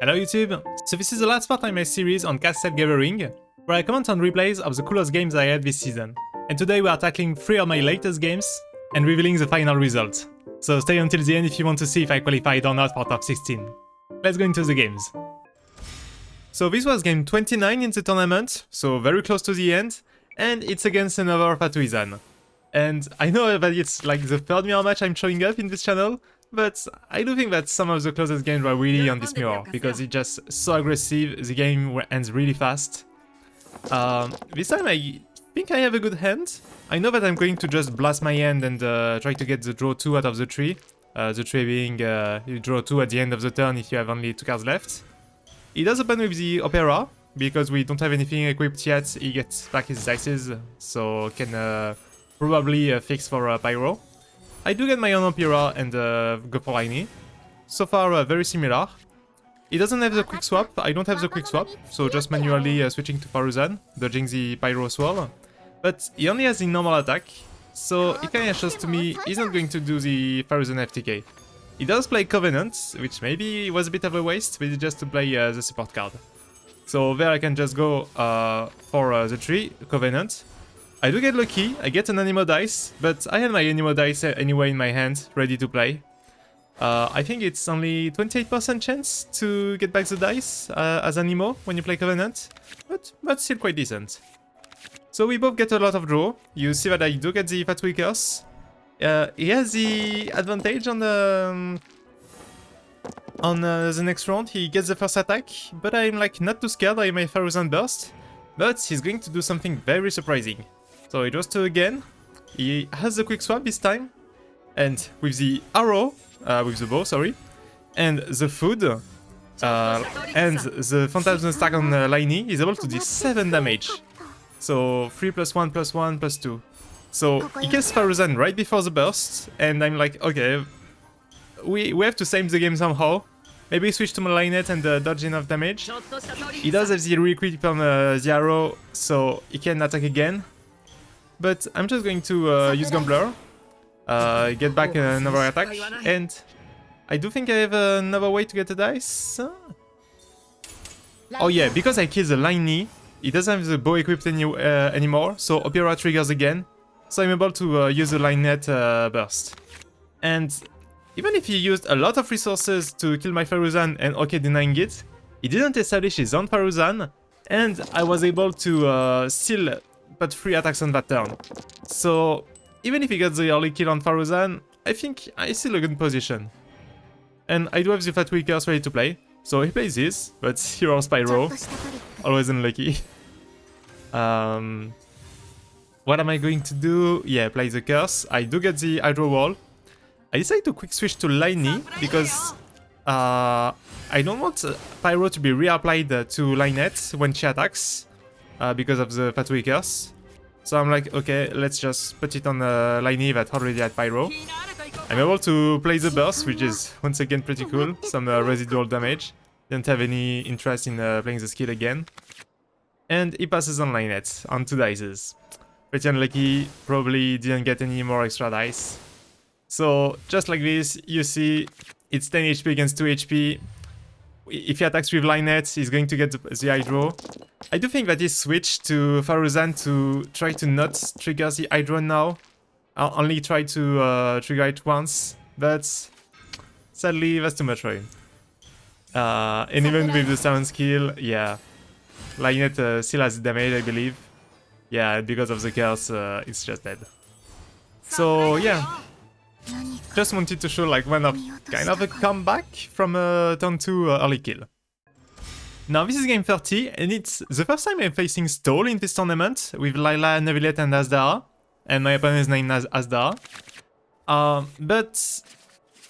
Hello YouTube! So this is the last part of my series on card set gathering, where I comment on replays of the coolest games I had this season. And today we are tackling 3 of my latest games and revealing the final result. So stay until the end if you want to see if I qualified or not for top 16. Let's go into the games. So this was game 29 in the tournament, so very close to the end, and it's against another Fatuizan. And I know that it's like the third mirror match I'm showing up in this channel, but I do think that some of the closest games were really on this mirror, because it's just so aggressive, the game ends really fast. This time I think I have a good hand. I know that I'm going to just blast my hand and try to get the draw 2 out of the tree. The tree being you draw 2 at the end of the turn if you have only 2 cards left. He does open with the Opera, because we don't have anything equipped yet. He gets back his dices, so can probably fix for Pyro. I do get my own Opera and go for Liney. So far, very similar. He doesn't have the quick swap, I don't have the quick swap, so just manually switching to Fatuizan, dodging the Pyro swirl. But he only has the normal attack, so it kind of shows to me he's not going to do the Fatuizan FTK. He does play Covenant, which maybe was a bit of a waste, but it's just to play the support card. So there I can just go for the tree, Covenant. I do get lucky, I get an Anemo dice, but I had my Anemo dice anyway in my hand, ready to play. I think it's only 28% chance to get back the dice as Anemo when you play Covenant, but still quite decent. So we both get a lot of draw. You see that I do get the Fatui Curse. He has the advantage on the next round. He gets the first attack, but I'm like not too scared. I have my Fatuizan Burst, but he's going to do something very surprising. So he draws 2 again. He has the quick swap this time, and with the arrow, with the bow, sorry, and the food, and the Phantasm stack on Liney, he's able to do 7 damage. So 3 + 1 + 1 + 2. So he gets Fatuizan right before the burst, and I'm like, okay, we have to save the game somehow. Maybe switch to Linette and dodge enough damage. He does have the re-equip on the arrow, so he can attack again. But I'm just going to use Gambler, get back another attack, and I do think I have another way to get a dice. Oh yeah, because I killed the Liney, he doesn't have the bow equipped anymore, so Opera triggers again. So I'm able to use the Linette burst. And even if he used a lot of resources to kill my Fatuizan and OK denying it, he didn't establish his own Fatuizan, and I was able to still put 3 attacks on that turn. So even if he gets the early kill on Fatuizan, I think I'm still in a good position. And I do have the Fatui Curse ready to play, so he plays this, but he rolls Pyro. Always unlucky. What am I going to do? Yeah, play the Curse. I do get the Hydro Wall. I decided to quick switch to Liney because I don't want Pyro to be reapplied to Linette when she attacks because of the Fatui Curse. So I'm like, okay, let's just put it on Liney that already had Pyro. I'm able to play the burst, which is once again pretty cool. Some residual damage. Didn't have any interest in playing the skill again. And he passes on Linette on 2 dices. Pretty unlucky, probably didn't get any more extra dice. So just like this, you see it's 10 HP against 2 HP. If he attacks with Linette, he's going to get the Hydro. I do think that he switched to Fatuizan to try to not trigger the Hydro now. I'll only try to trigger it once, but sadly that's too much for him. And even with the summon skill, yeah, Linette still has damage, I believe. Yeah, because of the curse, it's just dead. So yeah, just wanted to show like kind of a comeback from a turn 2 early kill. Now this is game 30, and it's the first time I'm facing Stall in this tournament with Layla, Neuvilette and Asdara, and my opponent is named as Asdara. But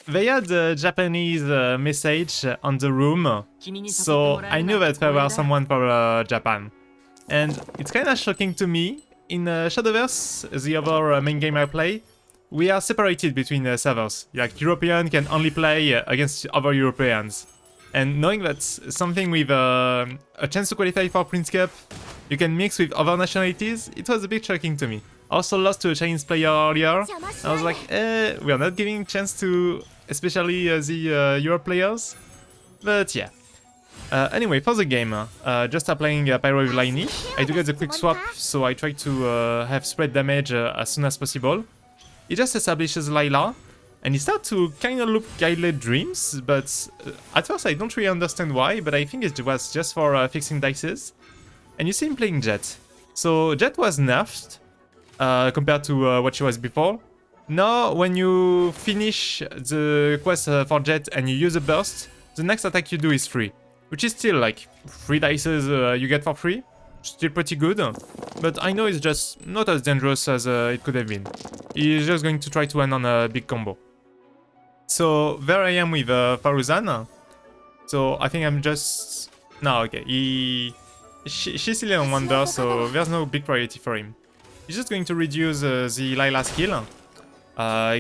they had a Japanese message on the room, so I knew that there was someone for Japan. And it's kind of shocking to me. In Shadowverse, the other main game I play, we are separated between servers. Like, European can only play against other Europeans. And knowing that something with a chance to qualify for Prince Cup, you can mix with other nationalities, it was a bit shocking to me. I also lost to a Chinese player earlier. I was like, we are not giving chance to especially the Euro players. But yeah. Anyway, for the game, just applying Pyro with Liney. I do get the quick swap, so I try to have spread damage as soon as possible. He just establishes Layla, and he starts to kind of look Guided Dreams, but at first I don't really understand why, but I think it was just for fixing dices. And you see him playing Jet. So Jet was nerfed compared to what she was before. Now, when you finish the quest for Jet and you use a burst, the next attack you do is free. Which is still like 3 dices you get for free. Still pretty good. But I know it's just not as dangerous as it could have been. He's just going to try to end on a big combo. So there I am with Fatuizan. So I think I'm just... No, okay. She's still on 1 burst, so there's no big priority for him. He's just going to reduce the Layla skill.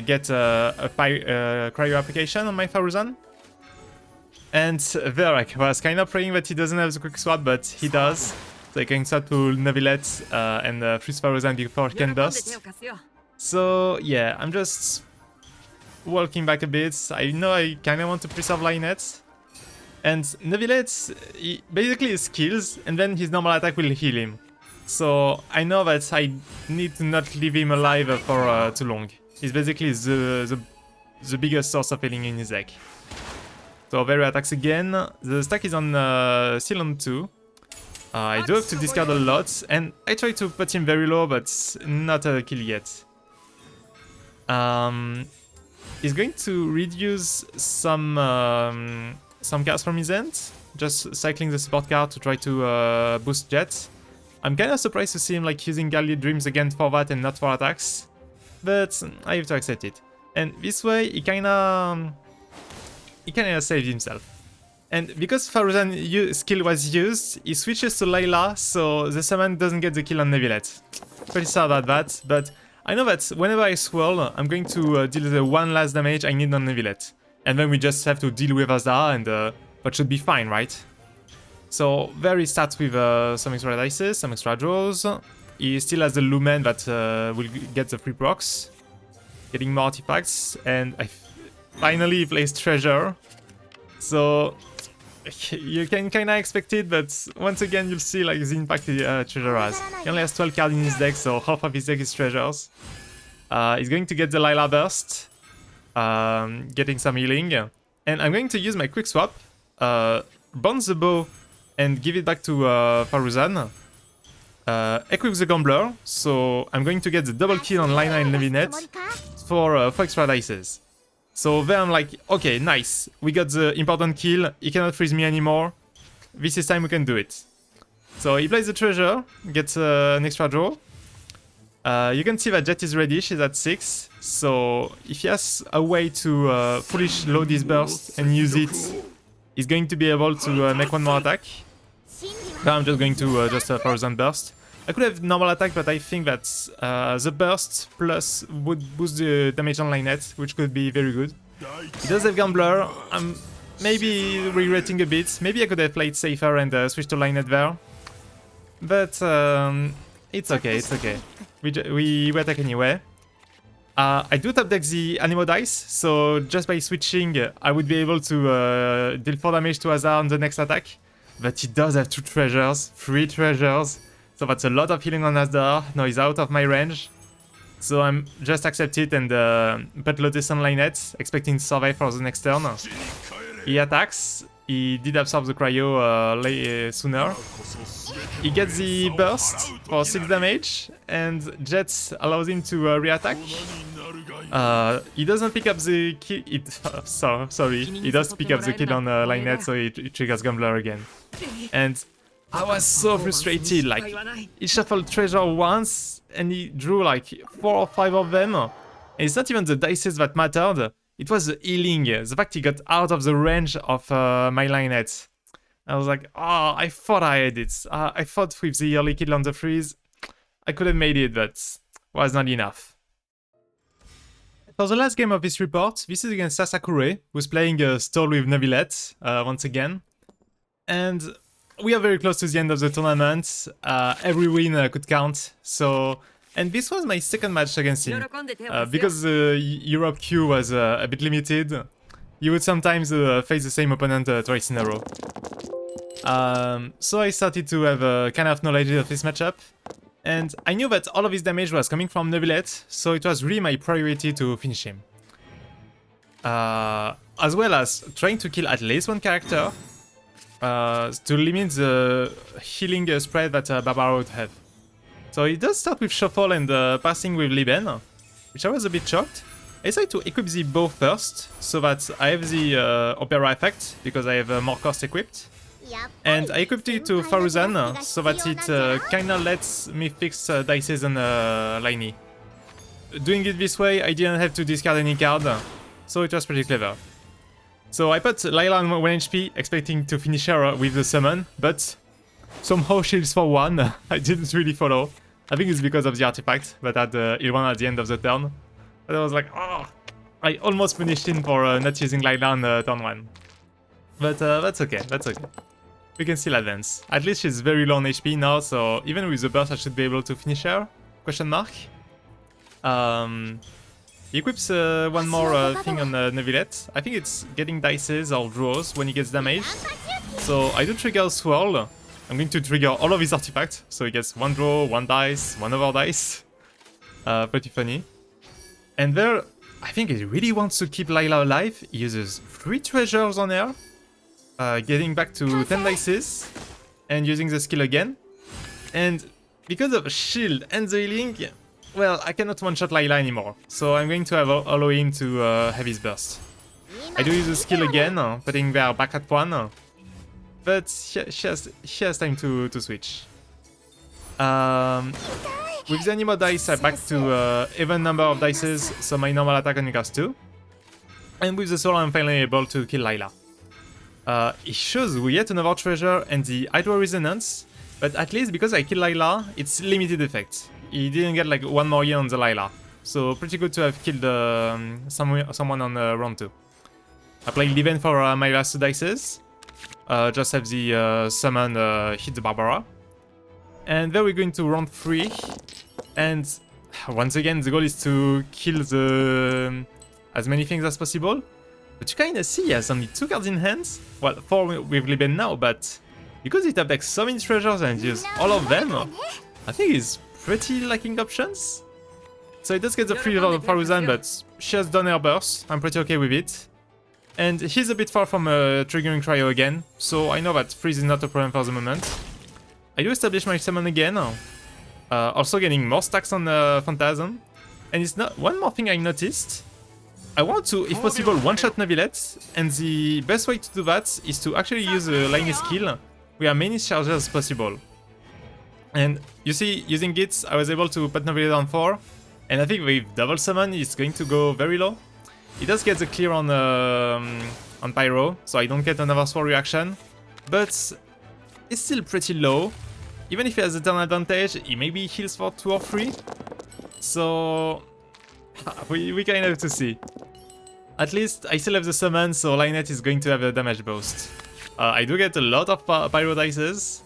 Get a cryo application on my Fatuizan. And there I was kind of praying that he doesn't have the quick swap, but he does. So I can swap to Neuvilette and freeze Fatuizan before he can burst. So yeah, I'm just walking back a bit. I know I kind of want to preserve Lynette. And Neuvilette, basically his skills, and then his normal attack will heal him. So I know that I need to not leave him alive for too long. He's basically the biggest source of healing in his deck. So very attacks again. The stack is on still on 2. I do have to discard a lot, and I try to put him very low, but not a kill yet. He's going to reduce some cards from his end, just cycling the support card to try to boost Jet. I'm kind of surprised to see him like using Guided Dreams again for that and not for attacks, but I have to accept it. And this way, he kind of saved himself. And because Fatuizan's skill was used, he switches to Layla, so the summon doesn't get the kill on Neuvilette. Pretty sad about that, but I know that whenever I swirl, I'm going to deal the 1 last damage I need on Neuvilette. And then we just have to deal with Azar, and that should be fine, right? So there he starts with some extra dices, some extra draws. He still has the Lumen that will get the free procs, getting more artifacts, and finally he plays Treasure. So you can kinda expect it, but once again you'll see like the impact Treasure has. He only has 12 cards in his deck, so half of his deck is Treasures. He's going to get the Layla burst, getting some healing, and I'm going to use my quick swap, bounce the bow, and give it back to Fatuizan. Equip the Gambler, so I'm going to get the double kill on Line 9 Neuvilette for 4 extra dices. So there I'm like, okay, nice. We got the important kill. He cannot freeze me anymore. This is time we can do it. So he plays the Treasure, gets an extra draw. You can see that Jet is ready, she's at 6. So if he has a way to fully load his burst and use it, he's going to be able to make 1 more attack. Now I'm just going to Fatuizan burst. I could have normal attack, but I think that the burst plus would boost the damage on Lynette, which could be very good. He does have Gambler. I'm maybe regretting a bit. Maybe I could have played safer and switched to Lynette there. But it's okay, it's okay. We attack anyway. I do top deck the Anemo dice, so just by switching, I would be able to deal 4 damage to Azar on the next attack. But he does have 2 treasures, 3 treasures. So that's a lot of healing on Azar. Now he's out of my range. So I'm just accept it and put Lotus on Lynette, expecting to survive for the next turn. He attacks. He did absorb the cryo sooner. He gets the burst for 6 damage, and Jet allows him to re-attack. He doesn't pick up the kill. Sorry, he does pick up the kill on Lynette, so he triggers Gambler again. And I was so frustrated. Like, he shuffled Treasure once, and he drew like 4 or 5 of them. And it's not even the dices that mattered. It was the healing, the fact he got out of the range of my Lynette. I was like, oh, I thought I had it. I thought with the early kill on the freeze, I could have made it, but was not enough. For the last game of this report, this is against Sasakure, who's playing a stall with Neuvilette once again. And we are very close to the end of the tournament. Every win could count. And this was my second match against him. Because the Europe queue was a bit limited, you would sometimes face the same opponent twice in a row. So I started to have a kind of knowledge of this matchup. And I knew that all of his damage was coming from Neuvilette, so it was really my priority to finish him. As well as trying to kill at least one character to limit the healing spread that Barbara would have. So it does start with Shuffle and passing with Liben, which I was a bit shocked. I decided to equip the bow first, so that I have the Opera effect, because I have more cost equipped. And I equipped it to Fatuizan, so that it kinda lets me fix dices on Liney. Doing it this way, I didn't have to discard any card, so it was pretty clever. So I put Layla on 1 HP, expecting to finish her with the summon, but somehow shields for 1. I didn't really follow. I think it's because of the artifact that had heal 1 at the end of the turn. But I was like, oh, I almost finished him for not using Layla on turn 1. But that's okay, that's okay. We can still advance. At least she's very low on HP now, so even with the burst I should be able to finish her? Question mark. He equips one more thing on Neuvilette. I think it's getting dices or draws when he gets damaged. So I do trigger Swirl. I'm going to trigger all of his artifacts, so he gets 1 draw, 1 dice, 1 other dice. Pretty funny. And there, I think he really wants to keep Layla alive. He uses 3 treasures on her. Getting back to 10 dices and using the skill again. And because of shield and the healing, well, I cannot one-shot Layla anymore. So I'm going to allow him to have his burst. I do use the skill again, putting her back at 1. But she has time to switch. With the animo dice, I'm back to even number of dices, so my normal attack only costs 2. And with the soul, I'm finally able to kill Layla. It shows yet another treasure and the Hydro Resonance, but at least because I killed Layla, it's limited effect. He didn't get like 1 more year on the Layla, so pretty good to have killed someone on round 2. I played Liben for my last 2 dices, just have the summon hit the Barbara. And then we're going to round 3, and once again the goal is to kill as many things as possible. But you kinda see he has only 2 cards in hand. Well, 4 with Liben now, but because it has like so many treasures and use all of them, I think he's pretty lacking options. So he does get the free of Fatuizan, but she has done her burst. I'm pretty okay with it. And he's a bit far from triggering Cryo again, so I know that freeze is not a problem for the moment. I do establish my summon again, also getting more stacks on Phantasm. And it's not one more thing I noticed. I want to, if possible, one-shot Neuvilette, and the best way to do that is to actually use a Liney skill with as many charges as possible. And you see, using it, I was able to put Neuvilette on 4, and I think with double summon, it's going to go very low. It does get the clear on Pyro, so I don't get another sword reaction, but it's still pretty low. Even if he has a turn advantage, he maybe heals for 2 or 3, so we kind of have to see. At least I still have the summon, so Lynette is going to have a damage boost. I do get a lot of Pyro dices,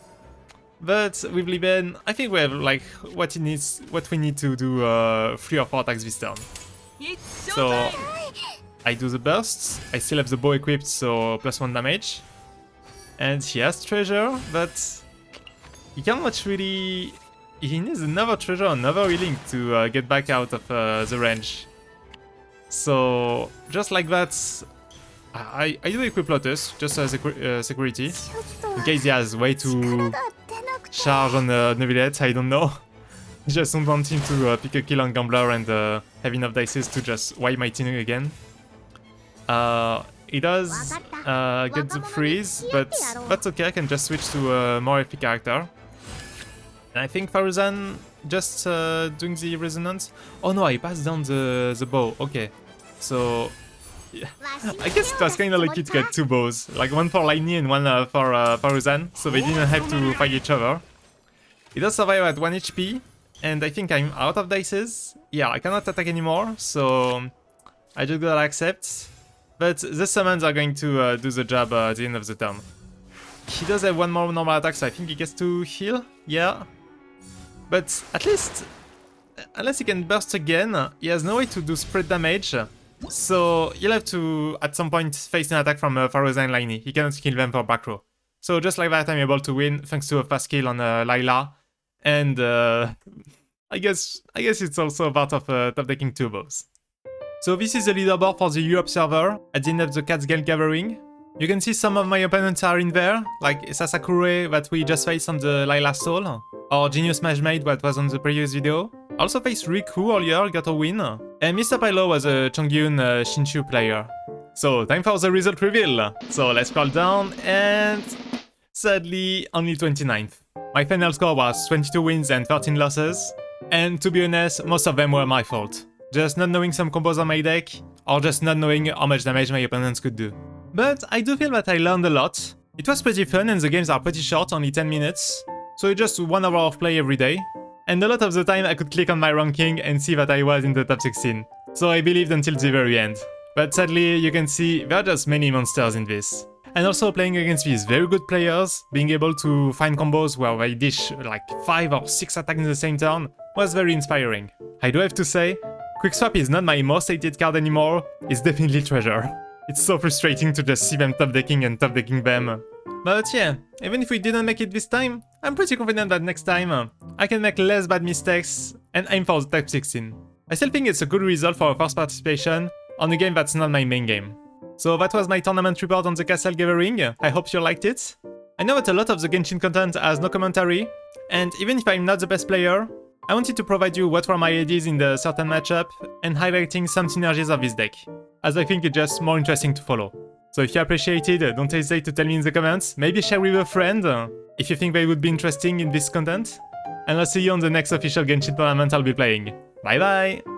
but with Liben, I think we have like what we need to do 3 or 4 attacks this turn. So I do the bursts. I still have the bow equipped, so +1 damage. And he has treasure, but he cannot really. He needs another treasure, another healing to get back out of the range. So just like that, I do equip Lotus just as security, in case he has way to charge on Neuvilette. I don't know. Just don't want him to pick a kill on Gambler and have enough dices to just wipe my team again. He does get the freeze, but that's okay. I can just switch to a more epic character. And I think Fatuizan just doing the resonance. Oh no, I passed down the bow. Okay, so yeah. I guess it was kind of lucky to get 2 bows, like one for Liney and one for Fatuizan, so they didn't have to fight each other. He does survive at 1 HP, and I think I'm out of dices. Yeah, I cannot attack anymore, so I just gotta accept. But the summons are going to do the job at the end of the turn. He does have 1 more normal attack, so I think he gets to heal. Yeah. But at least, unless he can burst again, he has no way to do spread damage. So he'll have to, at some point, face an attack from Fatuizan and Liney. He cannot kill them for back row. So just like that, I'm able to win thanks to a fast kill on Layla. And I guess it's also part of top decking turbos. So this is the leaderboard for the Europe server at the end of the Cats Guild Gathering. You can see some of my opponents are in there, like Sasakure that we just faced on the Layla Soul, or Genius Magemaid that was on the previous video. I also faced Riku earlier, got a win, and Mr. Pylo was a Chongyun Shinshu player. So time for the result reveal. So let's scroll down, and sadly only 29th. My final score was 22 wins and 13 losses, and to be honest, most of them were my fault. Just not knowing some combos on my deck, or just not knowing how much damage my opponents could do. But I do feel that I learned a lot. It was pretty fun and the games are pretty short, only 10 minutes. So it's just 1 hour of play every day. And a lot of the time I could click on my ranking and see that I was in the top 16. So I believed until the very end. But sadly, you can see there are just many monsters in this. And also playing against these very good players, being able to find combos where they dish like 5 or 6 attacks in the same turn was very inspiring. I do have to say, Quickswap is not my most hated card anymore, it's definitely Treasure. It's so frustrating to just see them top decking and top decking them. But yeah, even if we didn't make it this time, I'm pretty confident that next time I can make less bad mistakes and aim for the top 16. I still think it's a good result for a first participation on a game that's not my main game. So that was my tournament report on the Castle Gathering, I hope you liked it. I know that a lot of the Genshin content has no commentary, and even if I'm not the best player, I wanted to provide you what were my ideas in the certain matchup and highlighting some synergies of this deck, as I think it's just more interesting to follow. So if you appreciate it, don't hesitate to tell me in the comments, maybe share with a friend if you think they would be interested in this content. And I'll see you on the next official Genshin tournament I'll be playing. Bye bye!